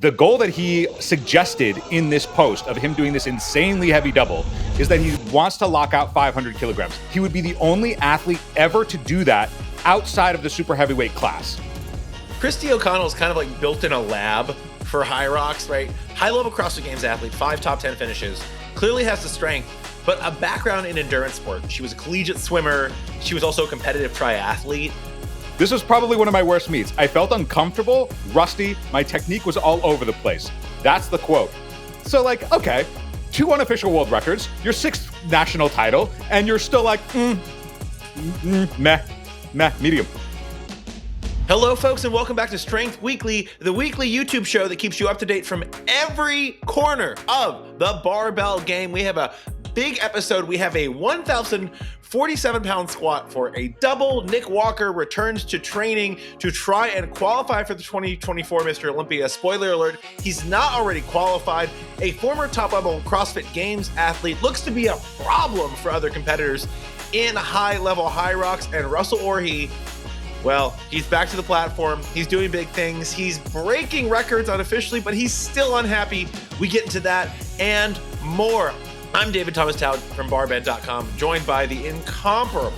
The goal that he suggested in this post of him doing this insanely heavy double is that he wants to lock out 500 kilograms. He would be the only athlete ever to do that outside of the super heavyweight class. Christy O'Connell's kind of like built in a lab for HYROX, right? High-level CrossFit Games athlete, 5 top 10 finishes, clearly has the strength, but a background in endurance sport. She was a collegiate swimmer. She was also a competitive triathlete. This was probably one of my worst meets. I felt uncomfortable, rusty, my technique was all over the place. That's the quote. So like, okay, 2 unofficial world records, your 6th national title, and you're still like, meh, medium. Hello, folks, and welcome back to Strength Weekly, the weekly YouTube show that keeps you up to date from every corner of the barbell game. We have a big episode. We have a 1,047-pound squat for a double. Nick Walker returns to training to try and qualify for the 2024 Mr. Olympia. Spoiler alert, he's not already qualified. A former top-level CrossFit Games athlete looks to be a problem for other competitors in high-level HYROX, and Russel Orhii, well, he's back to the platform. He's doing big things. He's breaking records unofficially, but he's still unhappy. We get into that and more. I'm David Thomas Towd from barbend.com, joined by the incomparable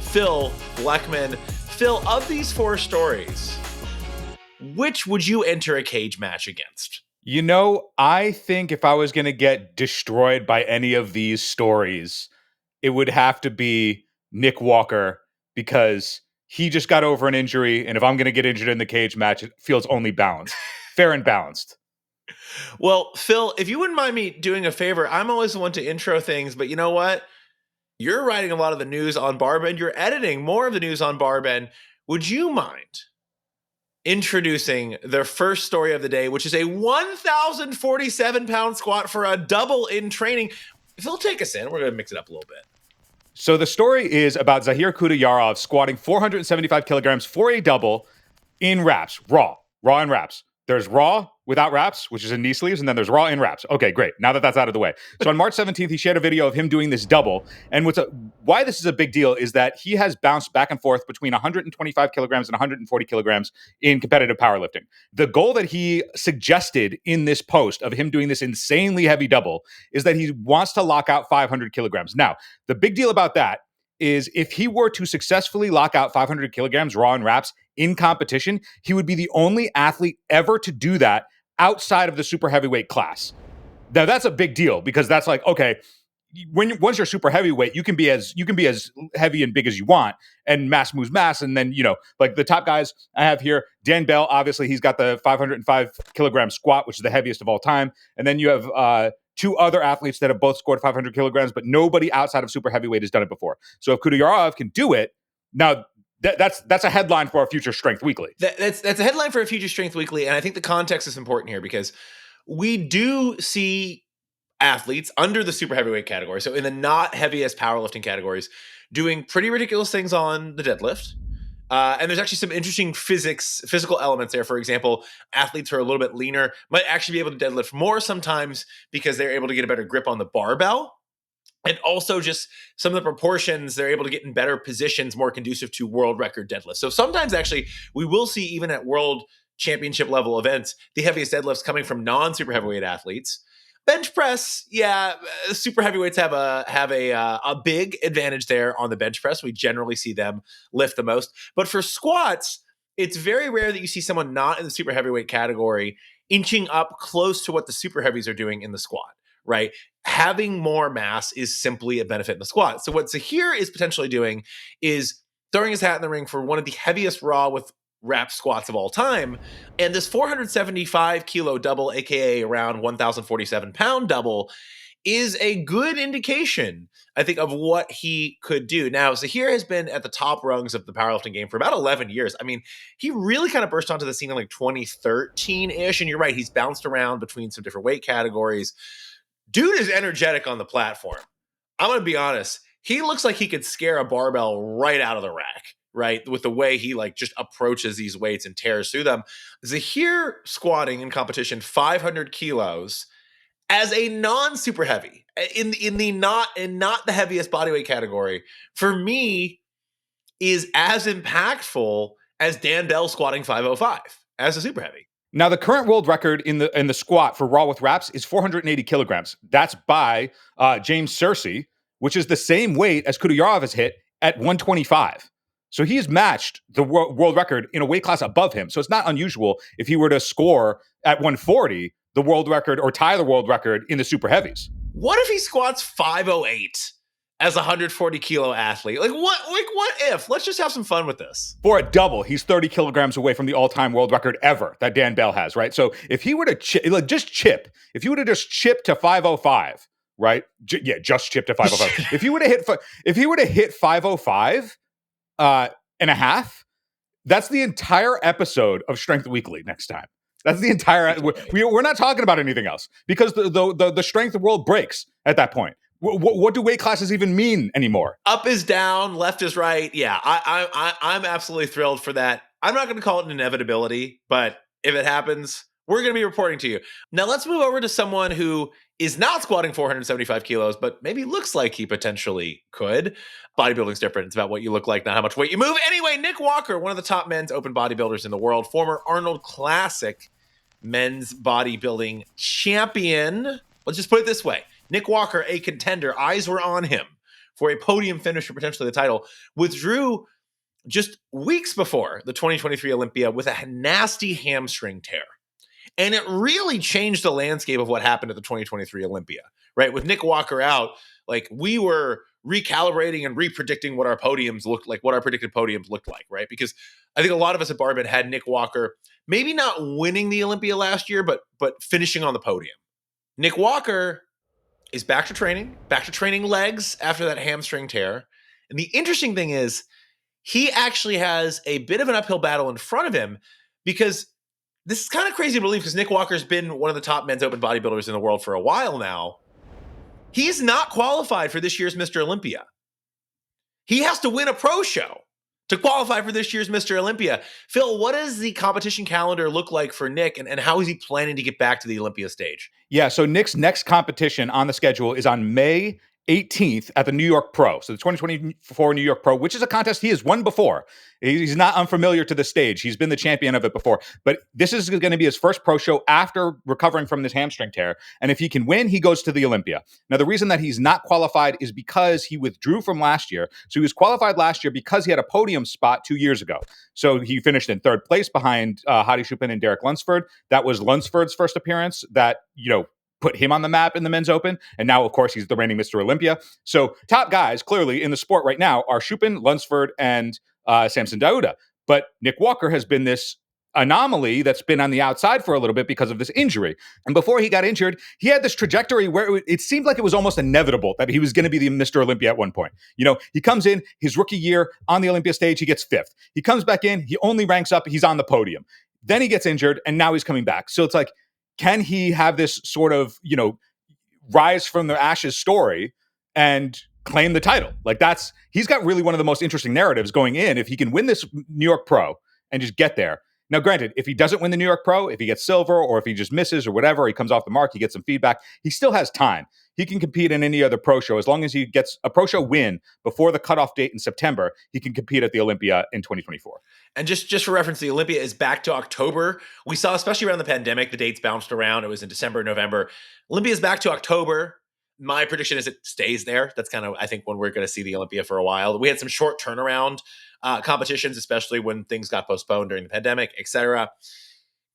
Phil Bleckman. Phil, of these 4 stories, which would you enter a cage match against? You know, I think if I was going to get destroyed by any of these stories, it would have to be Nick Walker, because he just got over an injury, and if I'm going to get injured in the cage match, it feels only balanced. Fair and balanced. Well, Phil, if you wouldn't mind me doing a favor, I'm always the one to intro things, but you know what? You're writing a lot of the news on Barbend. You're editing more of the news on Barbend. Would you mind introducing the first story of the day, which is a 1,047-pound squat for a double in training? Phil, take us in. We're going to mix it up a little bit. So the story is about Zahir Khudayarov squatting 475 kilograms for a double in wraps, raw in wraps. There's raw without wraps, which is in knee sleeves, and then there's raw in wraps. Okay, great. Now that that's out of the way. So on March 17th, he shared a video of him doing this double. And why this is a big deal is that he has bounced back and forth between 125 kilograms and 140 kilograms in competitive powerlifting. The goal that he suggested in this post of him doing this insanely heavy double is that he wants to lock out 500 kilograms. Now, the big deal about that is if he were to successfully lock out 500 kilograms raw in wraps in competition, he would be the only athlete ever to do that outside of the super heavyweight class. Now that's a big deal, because that's like, okay, once you're super heavyweight, you can be as heavy and big as you want, and mass moves mass. And then, like the top guys I have here, Dan Bell, obviously he's got the 505 kilogram squat, which is the heaviest of all time. And then you have 2 other athletes that have both scored 500 kilograms, but nobody outside of super heavyweight has done it before. So if Khudayarov can do it, now that's a headline for a future Strength Weekly. That's a headline for a future Strength Weekly, and I think the context is important here, because we do see athletes under the super heavyweight category, so in the not heaviest powerlifting categories, doing pretty ridiculous things on the deadlift. And there's actually some interesting physical elements there. For example, athletes who are a little bit leaner might actually be able to deadlift more sometimes because they're able to get a better grip on the barbell. And also just some of the proportions, they're able to get in better positions, more conducive to world record deadlifts. So sometimes actually we will see, even at world championship level events, the heaviest deadlifts coming from non-super heavyweight athletes. Bench press, yeah, super heavyweights have a big advantage there on the bench press. We generally see them lift the most. But for squats, it's very rare that you see someone not in the super heavyweight category inching up close to what the super heavies are doing in the squat, right? Having more mass is simply a benefit in the squat. So what Zahir is potentially doing is throwing his hat in the ring for one of the heaviest raw with wrap squats of all time. And this 475 kilo double, aka around 1,047 pound double, is a good indication, I think, of what he could do. Now, Zahir has been at the top rungs of the powerlifting game for about 11 years. I mean, he really kind of burst onto the scene in like 2013-ish. And you're right, he's bounced around between some different weight categories. Dude is energetic on the platform. I'm going to be honest. He looks like he could scare a barbell right out of the rack, right? With the way he like just approaches these weights and tears through them. Zahir squatting in competition 500 kilos as a non-super heavy in not the heaviest bodyweight category, for me, is as impactful as Dan Bell squatting 505 as a super heavy. Now, the current world record in the squat for raw with wraps is 480 kilograms. That's by James Searcy, which is the same weight as Khudayarov has hit at 125. So he's matched the world record in a weight class above him. So it's not unusual if he were to score at 140 the world record or tie the world record in the super heavies. What if he squats 508 as a 140 kilo athlete? Like what if? Let's just have some fun with this. For a double, he's 30 kilograms away from the all-time world record ever that Dan Bell has, right? So if he were to just chip, if you were to just chip to 505, right? Just chip to 505. if he were to hit 505 and a half, that's the entire episode of Strength Weekly next time. That's the entire. We're not talking about anything else because the strength world breaks at that point. What do weight classes even mean anymore? Up is down, left is right. Yeah, I'm absolutely thrilled for that. I'm not going to call it an inevitability, but if it happens, we're going to be reporting to you. Now let's move over to someone who is not squatting 475 kilos, but maybe looks like he potentially could. Bodybuilding's different. It's about what you look like, not how much weight you move. Anyway, Nick Walker, one of the top men's open bodybuilders in the world, former Arnold Classic men's bodybuilding champion. Let's just put it this way. Nick Walker, a contender, eyes were on him for a podium finish for potentially the title, withdrew just weeks before the 2023 Olympia with a nasty hamstring tear. And it really changed the landscape of what happened at the 2023 Olympia, right? With Nick Walker out, like we were recalibrating and repredicting what our podiums looked like, what our predicted podiums looked like, right? Because I think a lot of us at Barbell had Nick Walker maybe not winning the Olympia last year, but finishing on the podium. Nick Walker is back to training legs after that hamstring tear. And the interesting thing is he actually has a bit of an uphill battle in front of him because this is kind of crazy to believe because Nick Walker's been one of the top men's open bodybuilders in the world for a while now. He's not qualified for this year's Mr. Olympia. He has to win a pro show to qualify for this year's Mr. Olympia. Phil, what does the competition calendar look like for Nick, and how is he planning to get back to the Olympia stage? Yeah, so Nick's next competition on the schedule is on May 18th at the New York Pro. So the 2024 New York Pro, which is a contest he has won before. He's not unfamiliar to the stage. He's been the champion of it before. But this is going to be his first pro show after recovering from this hamstring tear. And if he can win, he goes to the Olympia. Now, the reason that he's not qualified is because he withdrew from last year. So he was qualified last year because he had a podium spot 2 years ago. So he finished in third place behind Hadi Chopin and Derek Lunsford. That was Lunsford's first appearance that, put him on the map in the men's open. And now, of course, he's the reigning Mr. Olympia. So top guys clearly in the sport right now are Chopin, Lunsford, and Samson Dauda. But Nick Walker has been this anomaly that's been on the outside for a little bit because of this injury. And before he got injured, he had this trajectory where it seemed like it was almost inevitable that he was going to be the Mr. Olympia at one point. He comes in his rookie year on the Olympia stage, he gets fifth. He comes back in, he only ranks up, he's on the podium. Then he gets injured, and now he's coming back. So it's like, can he have this sort of, rise from the ashes story and claim the title? He's got really one of the most interesting narratives going in if he can win this New York Pro and just get there. Now, granted, if he doesn't win the New York Pro, if he gets silver or if he just misses or whatever, he comes off the mark, he gets some feedback, he still has time. He can compete in any other pro show. As long as he gets a pro show win before the cutoff date in September, he can compete at the Olympia in 2024. And just for reference, the Olympia is back to October. We saw, especially around the pandemic, the dates bounced around. It was in December, November. Olympia is back to October. My prediction is it stays there. That's kind of, I think, when we're going to see the Olympia for a while. We had some short turnaround competitions, especially when things got postponed during the pandemic, etc.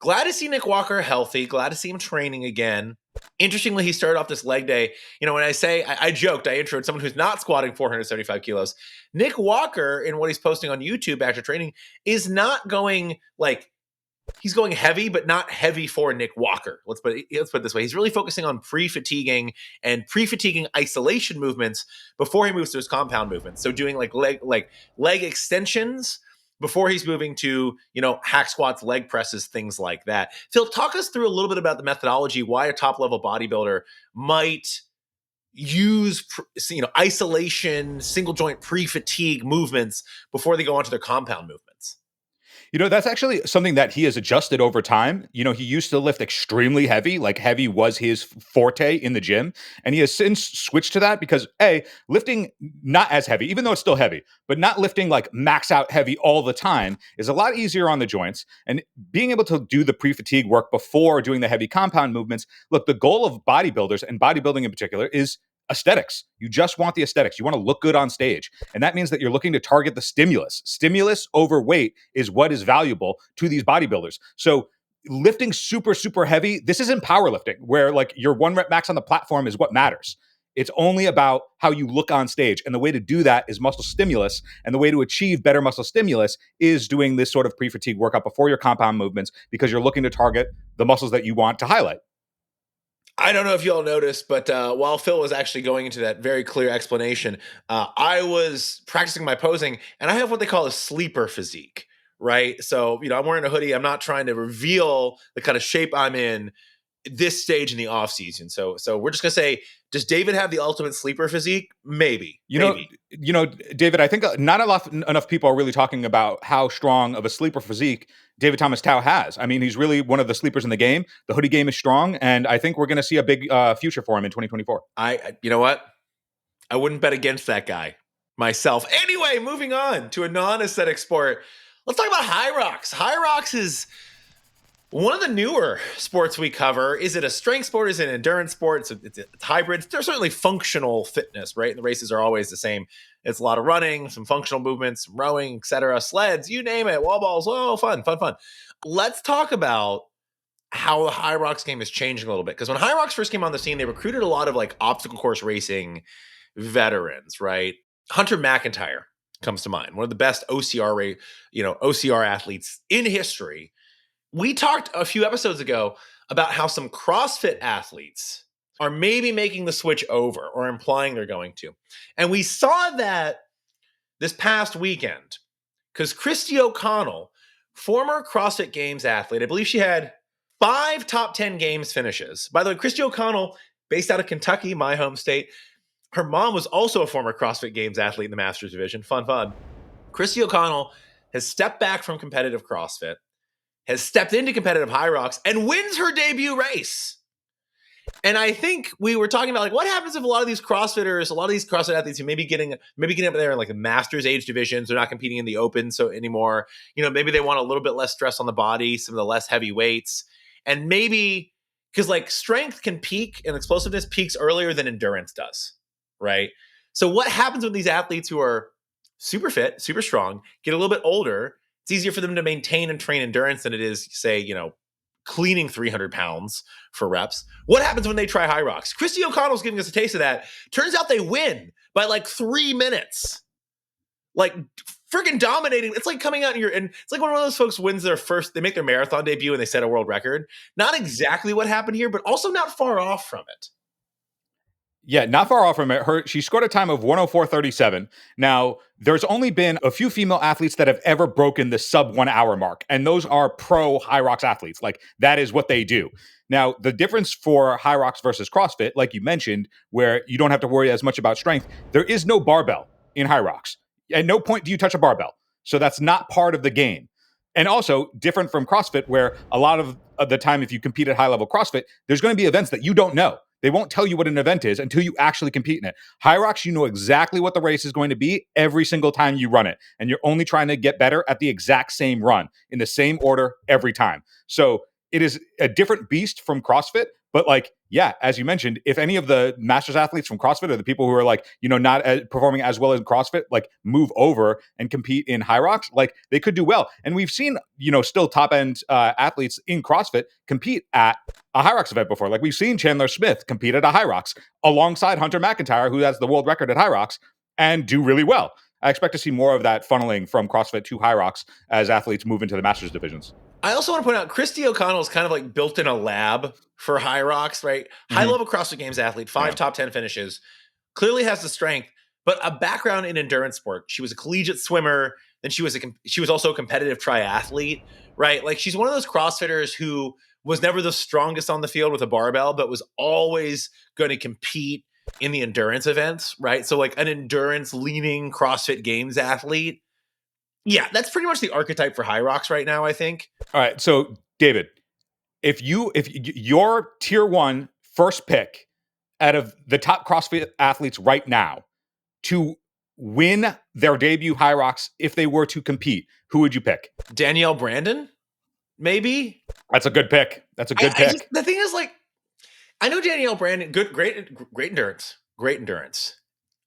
Glad to see Nick Walker healthy. Glad to see him training again. Interestingly, he started off this leg day. When I say, I joked, I introed someone who's not squatting 475 kilos. Nick Walker, in what he's posting on YouTube after training, is not going he's going heavy, but not heavy for Nick Walker. Let's put it this way. He's really focusing on pre-fatiguing isolation movements before he moves to his compound movements. So doing leg extensions before he's moving to, hack squats, leg presses, things like that. Phil, talk us through a little bit about the methodology, why a top-level bodybuilder might use, isolation, single joint pre-fatigue movements before they go onto their compound movements. That's actually something that he has adjusted over time. He used to lift extremely heavy, like heavy was his forte in the gym. And he has since switched to that because, lifting not as heavy, even though it's still heavy, but not lifting like max out heavy all the time is a lot easier on the joints. And being able to do the pre fatigue work before doing the heavy compound movements. Look, the goal of bodybuilders and bodybuilding in particular is aesthetics. You just want the aesthetics. You want to look good on stage. And that means that you're looking to target the stimulus. Stimulus over weight is what is valuable to these bodybuilders. So lifting super, super heavy, this isn't powerlifting where like your 1 rep max on the platform is what matters. It's only about how you look on stage. And the way to do that is muscle stimulus. And the way to achieve better muscle stimulus is doing this sort of pre-fatigue workout before your compound movements because you're looking to target the muscles that you want to highlight. I don't know if you all noticed, but while Phil was actually going into that very clear explanation, I was practicing my posing, and I have what they call a sleeper physique, right? So, I'm wearing a hoodie. I'm not trying to reveal the kind of shape I'm in this stage in the off season. So we're just gonna say, does David have the ultimate sleeper physique? Maybe. David, I think not enough people are really talking about how strong of a sleeper physique David Thomas Tao has. I mean, he's really one of the sleepers in the game. The hoodie game is strong, and I think we're going to see a big future for him in 2024. You know what? I wouldn't bet against that guy myself. Anyway, moving on to a non-aesthetic sport. Let's talk about HYROX. HYROX is one of the newer sports we cover. Is it a strength sport? Is it an endurance sport? It's hybrid. There's certainly functional fitness, right? And the races are always the same. It's a lot of running, some functional movements, some rowing, etc. Sleds, you name it, wall balls. Oh, fun. Let's talk about how the HYROX game is changing a little bit. Because when HYROX first came on the scene, they recruited a lot of like obstacle course racing veterans, right? Hunter McIntyre comes to mind, one of the best OCR athletes in history. We talked a few episodes ago about how some CrossFit athletes are maybe making the switch over or implying they're going to. And we saw that this past weekend because Christy O'Connell, former CrossFit Games athlete, I believe she had 5 top 10 games finishes. By the way, Christy O'Connell, based out of Kentucky, my home state, her mom was also a former CrossFit Games athlete in the Masters division. Fun. Christy O'Connell has stepped back from competitive CrossFit, has stepped into competitive HYROX, and wins her debut race. And I think we were talking about like what happens if a lot of these CrossFitters, a lot of these CrossFit athletes who maybe getting up there in like the Masters age divisions, they're not competing in the Open so anymore. Maybe they want a little bit less stress on the body, some of the less heavy weights, and maybe because like strength can peak and explosiveness peaks earlier than endurance does, right? So what happens with these athletes who are super fit, super strong, get a little bit older? It's easier for them to maintain and train endurance than it is, say, cleaning 300 pounds for reps. What happens when they try HYROX? Christy O'Connell's giving us a taste of that. Turns out they win by like 3 minutes. Like freaking dominating. It's like coming out and it's like when one of those folks wins they make their marathon debut and they set a world record. Not exactly what happened here, but also not far off from it. Yeah, not far off from it. She scored a time of 104.37. Now, there's only been a few female athletes that have ever broken the sub 1 hour mark, and those are pro HYROX athletes. Like, that is what they do. Now, the difference for HYROX versus CrossFit, like you mentioned, where you don't have to worry as much about strength, there is no barbell in HYROX. At no point do you touch a barbell. So that's not part of the game. And also different from CrossFit, where a lot of the time, if you compete at high level CrossFit, there's going to be events that you don't know. They won't tell you what an event is until you actually compete in it. HYROX, you know exactly what the race is going to be every single time you run it. And you're only trying to get better at the exact same run in the same order every time. So it is a different beast from CrossFit. But like, yeah, as you mentioned, if any of the Masters athletes from CrossFit or the people who are like, not performing as well as CrossFit, like move over and compete in HYROX, like they could do well. And we've seen, still top end athletes in CrossFit compete at a HYROX event before. Like we've seen Chandler Smith compete at a HYROX alongside Hunter McIntyre, who has the world record at HYROX, and do really well. I expect to see more of that funneling from CrossFit to HYROX as athletes move into the Masters divisions. I also want to point out Christy O'Connell is kind of like built in a lab for HYROX, right? Mm-hmm. High-level CrossFit Games athlete, 5 top 10 finishes, clearly has the strength, but a background in endurance sport. She was a collegiate swimmer, then she was also a competitive triathlete, right? Like she's one of those CrossFitters who was never the strongest on the field with a barbell, but was always going to compete in the endurance events, right? So like an endurance-leaning CrossFit Games athlete. Yeah, that's pretty much the archetype for HYROX right now, I think. All right, so David, if your tier one first pick out of the top CrossFit athletes right now to win their debut HYROX, if they were to compete, who would you pick? Danielle Brandon, maybe. That's a good pick. That's a good pick. The thing is, like, I know Danielle Brandon, great endurance, great endurance.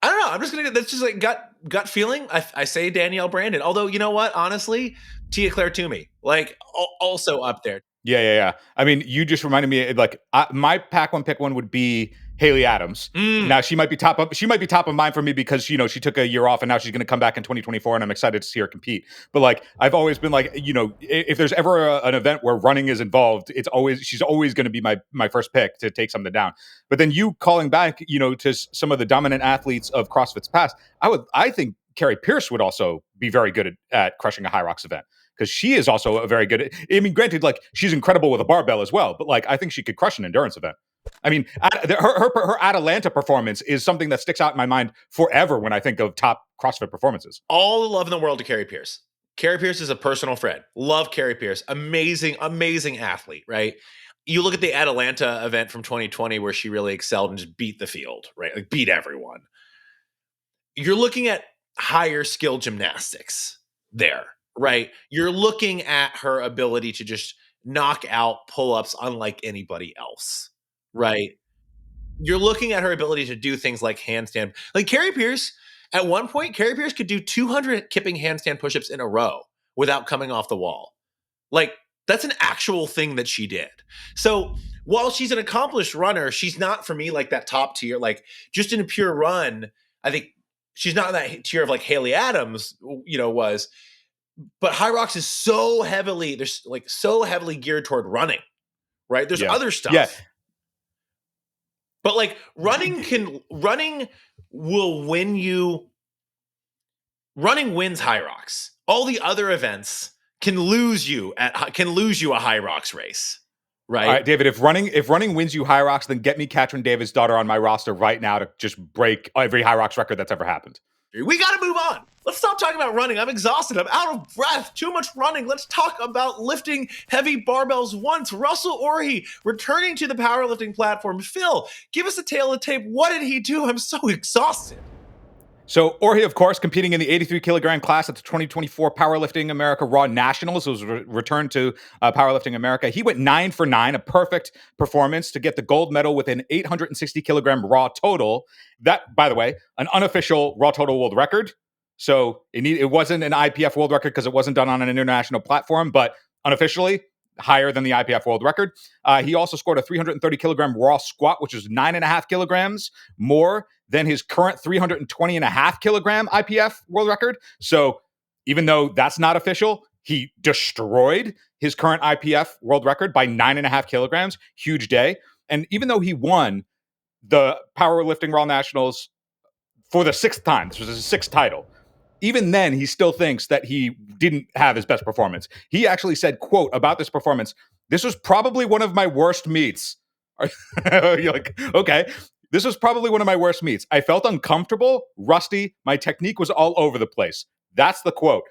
I don't know. I'm just gonna. That's just like gut feeling. I say Danielle Brandon. Although, you know what? Honestly, Tia Claire Toomey, like, also up there. Yeah. I mean, you just reminded me. Like, my pack one pick one would be Haley Adams. Now she might be top of mind for me because she took a year off and now she's going to come back in 2024, and I'm excited to see her compete. But like, I've always been like, if there's ever an event where running is involved, she's always going to be my first pick to take something down. But then you calling back, to some of the dominant athletes of CrossFit's past, I think Carrie Pierce would also be very good at crushing a HYROX event, because she is also a very good. I mean, granted, like, she's incredible with a barbell as well, but like, I think she could crush an endurance event. I mean, her Atalanta performance is something that sticks out in my mind forever when I think of top CrossFit performances. All the love in the world to Carrie Pierce. Carrie Pierce is a personal friend. Love Carrie Pierce. Amazing athlete, right? You look at the Atalanta event from 2020 where she really excelled and just beat the field, right? Like, beat everyone. You're looking at higher skill gymnastics there, right? You're looking at her ability to just knock out pull-ups unlike anybody else, right? You're looking at her ability to do things like handstand. Like, Carrie Pierce, at one point, Carrie Pierce could do 200 kipping handstand push-ups in a row without coming off the wall. Like, that's an actual thing that she did. So while she's an accomplished runner, she's not, for me, like that top tier. Like, just in a pure run, I think she's not in that tier of like Haley Adams, was. But HYROX is so heavily geared toward running, right? There's other stuff. Yeah. But like, running will win you. Running wins HYROX. All the other events can lose you a HYROX race, right? All right, David. If running wins you HYROX, then get me Katrin Davis-Daughter on my roster right now to just break every HYROX record that's ever happened. We got to move on. Let's stop talking about running. I'm exhausted. I'm out of breath. Too much running. Let's talk about lifting heavy barbells once. Russel Orhii returning to the powerlifting platform. Phil, give us a tail of the tape. What did he do? I'm so exhausted. So Orhii, of course, competing in the 83 kilogram class at the 2024 Powerlifting America Raw Nationals. It was returned to Powerlifting America. He went 9 for 9, a perfect performance to get the gold medal with an 860 kilogram raw total. That, by the way, an unofficial raw total world record. So it wasn't an IPF world record because it wasn't done on an international platform, but unofficially higher than the IPF world record. He also scored a 330 kilogram raw squat, which is 9.5 kilograms more than his current 320.5 kilogram IPF world record. So even though that's not official, he destroyed his current IPF world record by 9.5 kilograms. Huge day. And even though he won the Powerlifting Raw Nationals for the 6th time, this was his 6th title, even then, he still thinks that he didn't have his best performance. He actually said, quote, about this performance, "This was probably one of my worst meets." You're like, okay. "This was probably one of my worst meets. I felt uncomfortable, rusty. My technique was all over the place." That's the quote.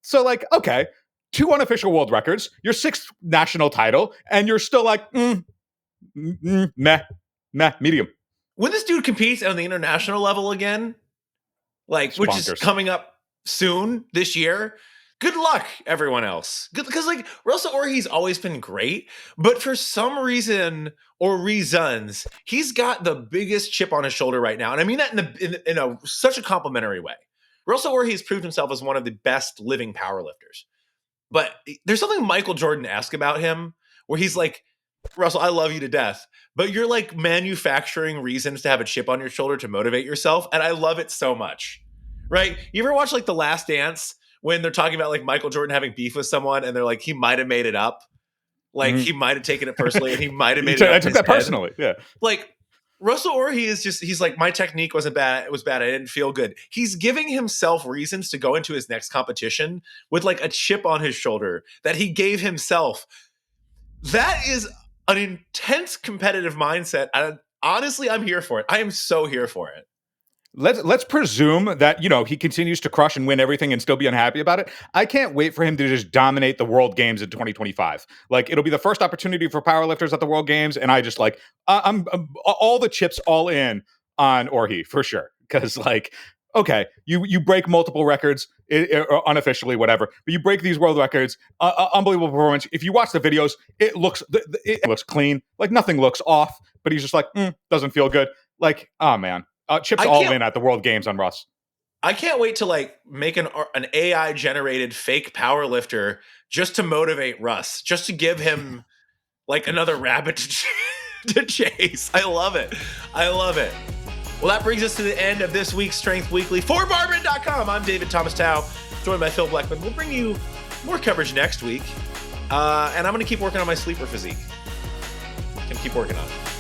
So, like, okay, 2 unofficial world records, your 6th national title, and you're still like, meh, medium. When this dude competes on the international level again, like, which is coming up soon this year, good luck, everyone else. Because, like, Russel Orhii's always been great, but for some reason or reasons, he's got the biggest chip on his shoulder right now. And I mean that in such a complimentary way. Russel Orhii has proved himself as one of the best living powerlifters. But there's something Michael Jordan-esque about him, where he's like, "Russell, I love you to death, but you're like manufacturing reasons to have a chip on your shoulder to motivate yourself." And I love it so much. Right? You ever watch like The Last Dance when they're talking about like Michael Jordan having beef with someone and they're like, he might have made it up. Like, he might have taken it personally and he might have made it up. I took that personally. Yeah. Like, Russel Orhii is just, he's like, my technique wasn't bad. It was bad. I didn't feel good. He's giving himself reasons to go into his next competition with like a chip on his shoulder that he gave himself. That is an intense competitive mindset. And honestly, I'm here for it. I am so here for it. let's presume that, you know, he continues to crush and win everything and still be unhappy about it. I can't wait for him to just dominate the World Games in 2025. Like, it'll be the first opportunity for powerlifters at the World Games, and I just like I'm all the chips all in on Orhii for sure, because like, okay, you break multiple records unofficially, whatever, but you break these world records. Unbelievable performance. If you watch the videos, it looks clean, like nothing looks off. But he's just like, doesn't feel good. Like, oh man. Chips all in at the World Games on Russ. I can't wait to like make an AI generated fake powerlifter just to motivate Russ, just to give him like another rabbit to chase. I love it. I love it. Well, that brings us to the end of this week's Strength Weekly. For Barbara.com, I'm David Thomas Tao, joined by Phil Blackman. We'll bring you more coverage next week. And I'm going to keep working on my sleeper physique. Can keep working on it.